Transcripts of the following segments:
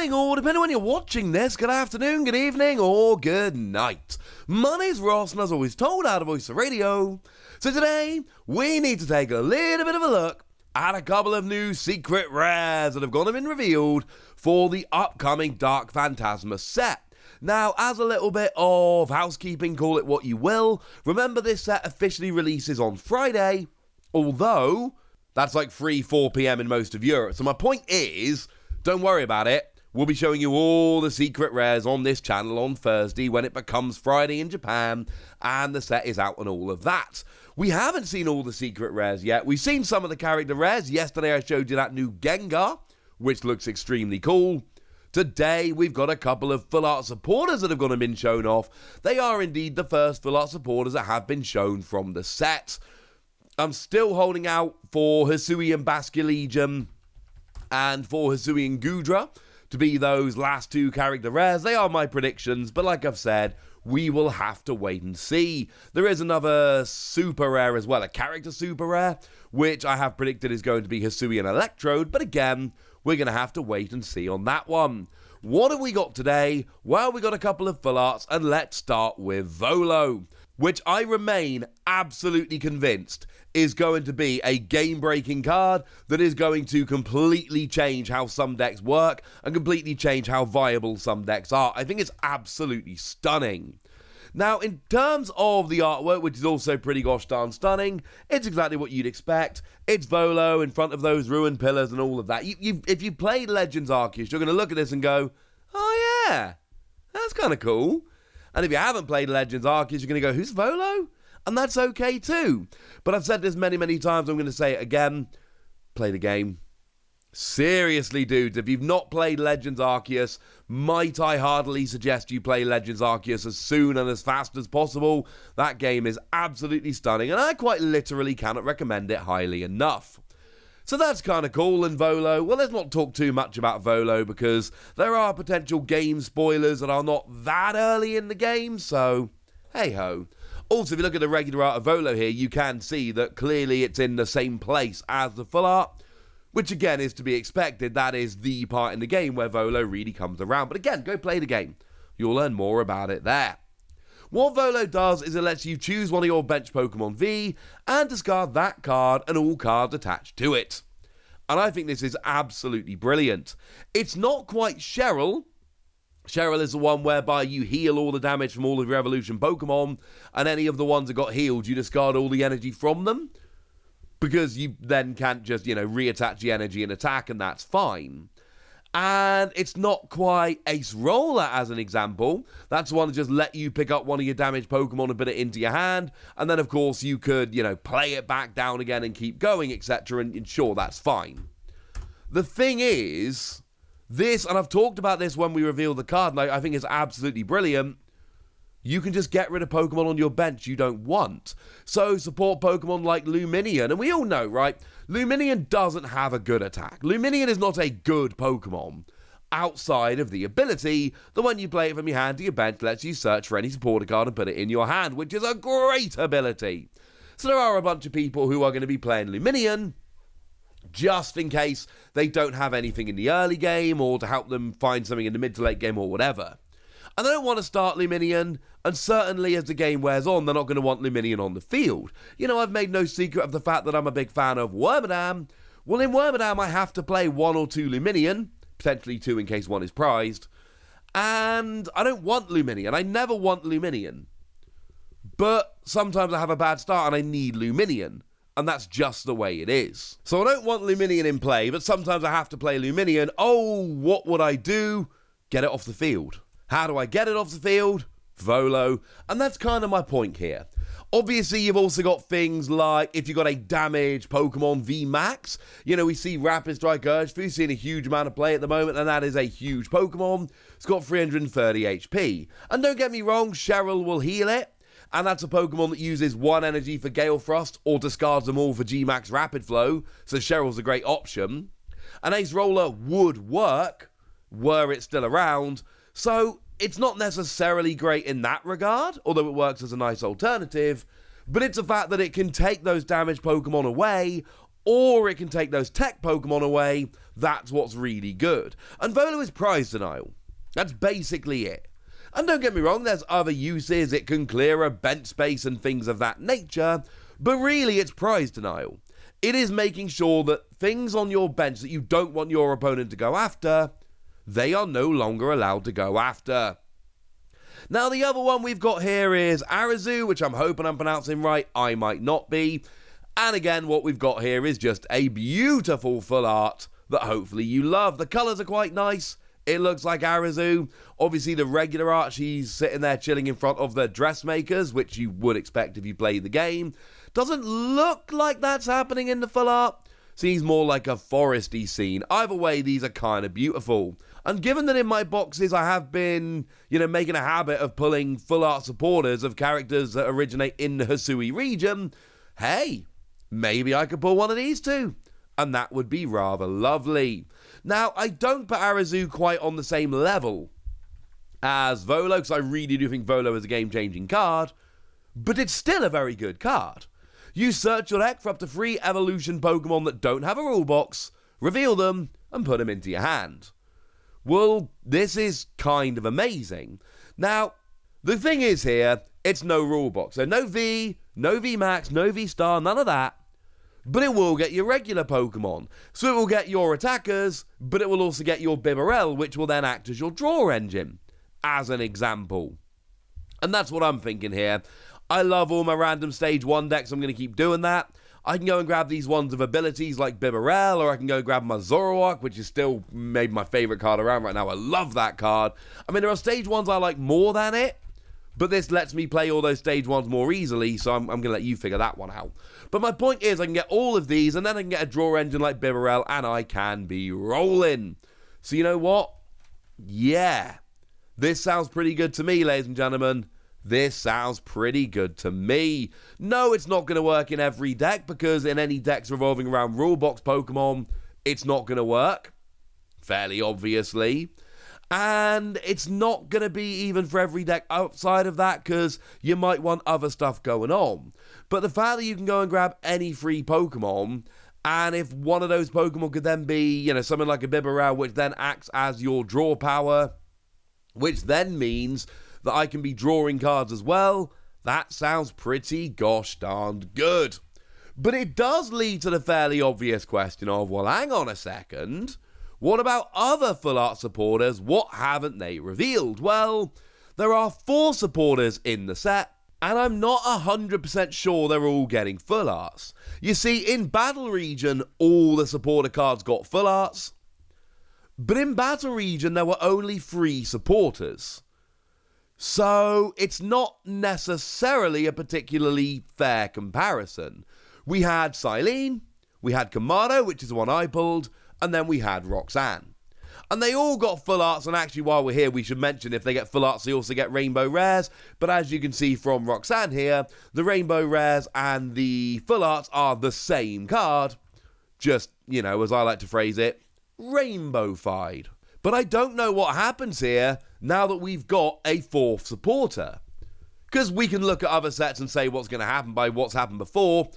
morning, or depending on when you're watching this, good afternoon, good evening, or good night. My name's Ross, and as always told, out of Voice of Radio. So today, we need to take a little bit of a look at a couple of new secret rares that have gone and been revealed for the upcoming Dark Fantasma set. Now, as a little bit of housekeeping, call it what you will, remember this set officially releases on Friday, although that's like 4 p.m. in most of Europe. So my point is, don't worry about it. We'll be showing you all the secret rares on this channel on Thursday when it becomes Friday in Japan and the set is out and all of that. We haven't seen all the secret rares yet. We've seen some of the character rares. Yesterday I showed you that new Gengar, which looks extremely cool. Today we've got a couple of full art supporters that have gone and been shown off. They are indeed the first full art supporters that have been shown from the set. I'm still holding out for Hisui and Basculegion and for Hisui and Gudra to be those last two character rares. They are my predictions, but like I've said, we will have to wait and see. There is another super rare as well, a character super rare, which I have predicted is going to be Hisui and Electrode, but again, we're going to have to wait and see on that one. What have we got today? Well, we got a couple of full arts, and let's start with Volo, which I remain absolutely convinced is going to be a game-breaking card that is going to completely change how some decks work and completely change how viable some decks are. I think it's absolutely stunning. Now, in terms of the artwork, which is also pretty gosh darn stunning, it's exactly what you'd expect. It's Volo in front of those ruined pillars and all of that. If you played Legends Arceus, you're going to look at this and go, oh yeah, that's kind of cool. And if you haven't played Legends Arceus, you're going to go, who's Volo? And that's okay too. But I've said this many, many times, I'm going to say it again. Play the game. Seriously, dudes, if you've not played Legends Arceus, might I heartily suggest you play Legends Arceus as soon and as fast as possible. That game is absolutely stunning, and I quite literally cannot recommend it highly enough. So that's kind of cool. And Volo, well, let's not talk too much about Volo because there are potential game spoilers that are not that early in the game, so hey-ho. Also, if you look at the regular art of Volo here, you can see that clearly it's in the same place as the full art, which again is to be expected. That is the part in the game where Volo really comes around. But again, go play the game. You'll learn more about it there. What Volo does is it lets you choose one of your bench Pokemon V and discard that card and all cards attached to it. And I think this is absolutely brilliant. It's not quite Cheryl. Cheryl is the one whereby you heal all the damage from all of your evolution Pokemon, and any of the ones that got healed, you discard all the energy from them, because you then can't just, reattach the energy and attack, and that's fine. And it's not quite Ace Roller, as an example. That's the one that just let you pick up one of your damaged Pokemon and put it into your hand, and then, of course, you could, play it back down again and keep going, etc., and sure, that's fine. The thing is, this, and I've talked about this when we revealed the card, and I think it's absolutely brilliant, you can just get rid of Pokemon on your bench you don't want. So support Pokemon like Lumineon, and we all know, right, Lumineon doesn't have a good attack. Lumineon is not a good Pokemon, outside of the ability that when you play it from your hand to your bench, lets you search for any supporter card and put it in your hand, which is a great ability. So there are a bunch of people who are going to be playing Lumineon, just in case they don't have anything in the early game, or to help them find something in the mid to late game or whatever. And they don't want to start Lumineon, and certainly as the game wears on, they're not going to want Lumineon on the field. I've made no secret of the fact that I'm a big fan of Wormadam. Well, in Wormadam, I have to play 1 or 2 Lumineon, potentially 2 in case one is prized, and I don't want Lumineon. I never want Lumineon. But sometimes I have a bad start and I need Lumineon. And that's just the way it is. So I don't want Lumineon in play, but sometimes I have to play Lumineon. Oh, what would I do? Get it off the field. How do I get it off the field? Volo. And that's kind of my point here. Obviously, you've also got things like, if you've got a damaged Pokemon VMAX, we see Rapid Strike Urshifu seeing a huge amount of play at the moment, and that is a huge Pokemon. It's got 330 HP. And don't get me wrong, Cheryl will heal it. And that's a Pokemon that uses 1 energy for Gale Frost or discards them all for G-Max Rapid Flow, so Cheryl's a great option. An Ace Roller would work, were it still around, so it's not necessarily great in that regard, although it works as a nice alternative, but it's the fact that it can take those damaged Pokemon away, or it can take those tech Pokemon away. That's what's really good. And Volo is prize denial. That's basically it. And don't get me wrong, there's other uses. It can clear a bench space and things of that nature, but really it's prize denial. It is making sure that things on your bench that you don't want your opponent to go after, they are no longer allowed to go after. Now, the other one we've got here is Arezu, which I'm hoping I'm pronouncing right. I might not be. And again, what we've got here is just a beautiful full art that hopefully you love. The colours are quite nice. It looks like Arezu. Obviously, the regular art, she's sitting there chilling in front of the dressmakers, which you would expect if you played the game. Doesn't look like that's happening in the full art. Seems more like a foresty scene. Either way, these are kind of beautiful. And given that in my boxes I have been, making a habit of pulling full art supporters of characters that originate in the Hisui region, hey, maybe I could pull one of these too. And that would be rather lovely. Now, I don't put Arezu quite on the same level as Volo, because I really do think Volo is a game-changing card, but it's still a very good card. You search your deck for up to 3 evolution Pokemon that don't have a rule box, reveal them, and put them into your hand. Well, this is kind of amazing. Now, the thing is here, it's no rule box. So no V, no V Max, no V Star, none of that. But it will get your regular Pokemon. So it will get your attackers, but it will also get your Bibarel, which will then act as your draw engine, as an example. And that's what I'm thinking here. I love all my random stage 1 decks, I'm going to keep doing that. I can go and grab these ones of abilities like Bibarel, or I can go grab my Zoroark, which is still maybe my favourite card around right now. I love that card. I mean, there are stage 1s I like more than it, but this lets me play all those stage 1s more easily, so I'm going to let you figure that one out. But my point is, I can get all of these, and then I can get a draw engine like Bibarel, and I can be rolling. So you know what? Yeah. This sounds pretty good to me, ladies and gentlemen. This sounds pretty good to me. No, it's not going to work in every deck, because in any decks revolving around rulebox Pokemon, it's not going to work. Fairly obviously. And it's not going to be even for every deck outside of that, because you might want other stuff going on. But the fact that you can go and grab any free Pokemon, and if one of those Pokemon could then be, something like a Bibarel, which then acts as your draw power, which then means that I can be drawing cards as well, that sounds pretty gosh darned good. But it does lead to the fairly obvious question of, well, hang on a second. What about other full art supporters? What haven't they revealed? Well, there are 4 supporters in the set, and I'm not 100% sure they're all getting full arts. You see, in Battle Region, all the supporter cards got full arts, but in Battle Region, there were only 3 supporters. So it's not necessarily a particularly fair comparison. We had Silene, we had Kamado, which is the one I pulled, and then we had Roxanne. And they all got full arts, and actually while we're here we should mention if they get full arts they also get rainbow rares, but as you can see from Roxanne here, the rainbow rares and the full arts are the same card, just, as I like to phrase it, rainbow-fied. But I don't know what happens here now that we've got a 4th supporter. Because we can look at other sets and say what's going to happen by what's happened before,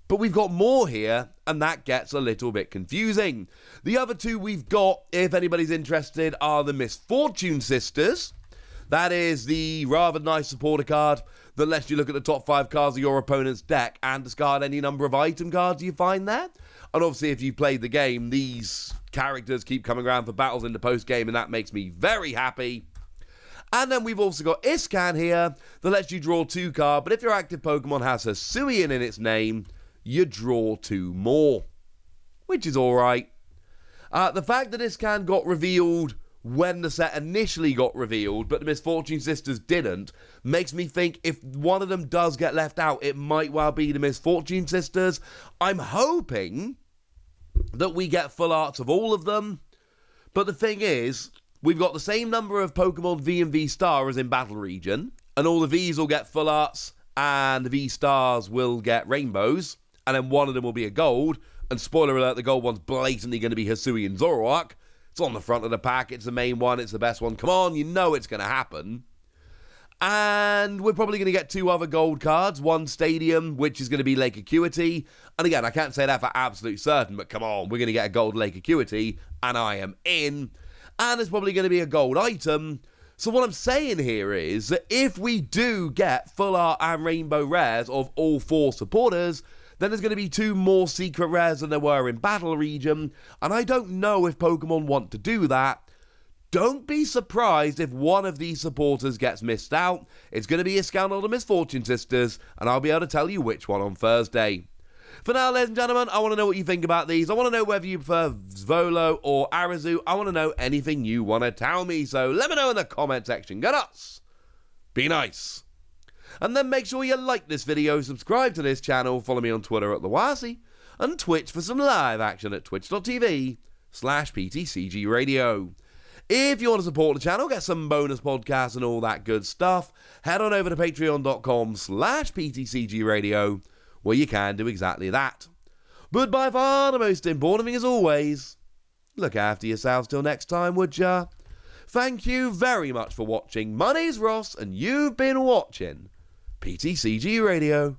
but we've got more here, and that gets a little bit confusing. The other 2 we've got, if anybody's interested, are the Misfortune Sisters. That is the rather nice supporter card that lets you look at the top 5 cards of your opponent's deck and discard any number of item cards you find there. And obviously, if you played the game, these characters keep coming around for battles in the post-game, and that makes me very happy. And then we've also got Iscan here that lets you draw 2 cards, but if your active Pokemon has Hisuian in its name, you draw 2 more, which is alright. The fact that Iscan got revealed when the set initially got revealed, but the Misfortune Sisters didn't, makes me think if one of them does get left out, it might well be the Misfortune Sisters. I'm hoping that we get full arts of all of them, but the thing is, we've got the same number of Pokemon V and V Star as in Battle Region, and all the Vs will get full arts, and the V Stars will get rainbows, and then one of them will be a gold, and spoiler alert, the gold one's blatantly going to be Hisui and Zoroark. It's on the front of the pack, it's the main one, it's the best one, come on, you know it's going to happen. And we're probably going to get 2 other gold cards. One Stadium, which is going to be Lake Acuity. And again, I can't say that for absolute certain, but come on, we're going to get a gold Lake Acuity, and I am in. And there's probably going to be a gold item. So what I'm saying here is that if we do get full art and rainbow rares of all 4 supporters, then there's going to be 2 more secret rares than there were in Battle Region. And I don't know if Pokemon want to do that. Don't be surprised if one of these supporters gets missed out. It's going to be a Scoundrel the Misfortune Sisters, and I'll be able to tell you which one on Thursday. For now, ladies and gentlemen, I want to know what you think about these. I want to know whether you prefer Volo or Arezu. I want to know anything you want to tell me, so let me know in the comment section. Go nuts! Be nice! And then make sure you like this video, subscribe to this channel, follow me on Twitter at TheWasi, and Twitch for some live action at twitch.tv/PTCG Radio. If you want to support the channel, get some bonus podcasts and all that good stuff, head on over to patreon.com/PTCG Radio, where you can do exactly that. But by far the most important thing as always, look after yourselves till next time, would ya? Thank you very much for watching. My name's Ross, and you've been watching PTCG Radio.